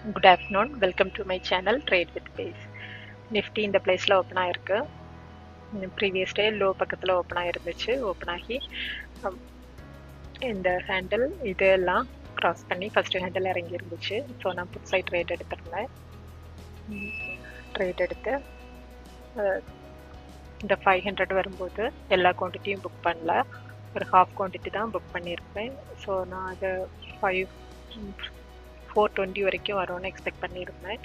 Good afternoon. Welcome to my channel Trade with Pace. Nifty இந்த பிளேஸ்ல open ஆயிருக்கு. Previous day low பக்கத்தில் open ஆயிருந்துச்சு. Open ஆகி இந்த ஹேண்டில் இதெல்லாம் கிராஸ் பண்ணி ஃபர்ஸ்ட் ஹேண்டில் இறங்கி இருந்துச்சு. ஸோ நான் புட் சைட் ட்ரேட் எடுத்திருந்தேன். ட்ரேட் எடுத்து இந்த 500 வரும்போது எல்லா குவான்டிட்டியும் புக் பண்ணல, ஒரு ஹாஃப் குவான்டிட்டி தான் புக் பண்ணியிருப்பேன். ஸோ நான் அதை 420 வரைக்கும் வரும்னு எக்ஸ்பெக்ட் பண்ணியிருந்தேன்.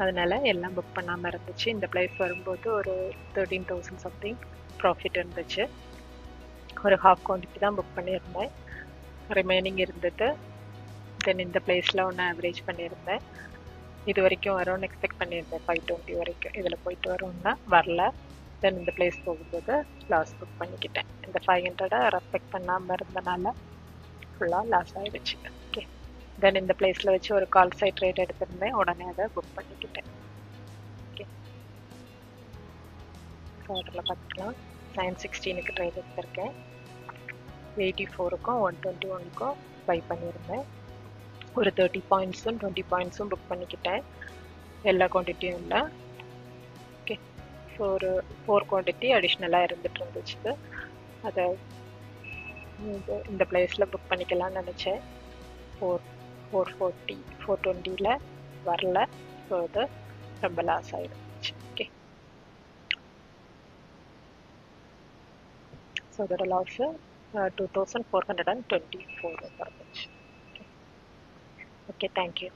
அதனால எல்லாம் புக் பண்ணாமல் இருந்துச்சு. இந்த ப்ரைஸ் வரும்போது ஒரு 13,000 சம்திங் ப்ராஃபிட் இருந்துச்சு. ஒரு ஹாஃப் குவான்டிட்டி தான் புக் பண்ணியிருந்தேன், ரிமைனிங் இருந்தது. தென் இந்த பிளேஸில் ஒன்று ஆவரேஜ் பண்ணியிருந்தேன். இது வரைக்கும் வரும்னு எக்ஸ்பெக்ட் பண்ணியிருந்தேன், 520 வரைக்கும். இதில் போயிட்டு வரும்னா வரல. தென் இந்த பிளேஸ் போகும்போது லாஸ் புக் பண்ணிக்கிட்டேன். இந்த 500 ரெஸ்பெக்ட் பண்ணாமல் இருந்தனால ஃபுல்லாக லாஸ் ஆகிடுச்சு. ஓகே, தென் இந்த பிளேஸில் வச்சு ஒரு கால் சைட் ட்ரேட் எடுத்திருந்தேன், உடனே அதை புக் பண்ணிக்கிட்டேன். ஓகே, அதில் பார்த்துக்கலாம். 916க்கு ட்ரேட் எடுத்திருக்கேன். 84க்கும் 121க்கும் பை பண்ணியிருந்தேன். ஒரு 30 பாயிண்ட்ஸும் 20 பாயிண்ட்ஸும் புக் பண்ணிக்கிட்டேன். எல்லா குவான்டிட்டியும் இல்லை. ஓகே, ஸோ ஒரு 4 குவான்டிட்டி அடிஷ்னலாக இருந்துச்சு. அதை இந்த பிளேஸில் புக் பண்ணிக்கலாம்னு நினச்சேன். 420ல் வரல. ஸோ அது ரொம்ப லாஸ் ஆகிடுச்சு. ஓகே, ஸோ அதோட லாஸு 2424 வந்துச்சு. Okay, thank you.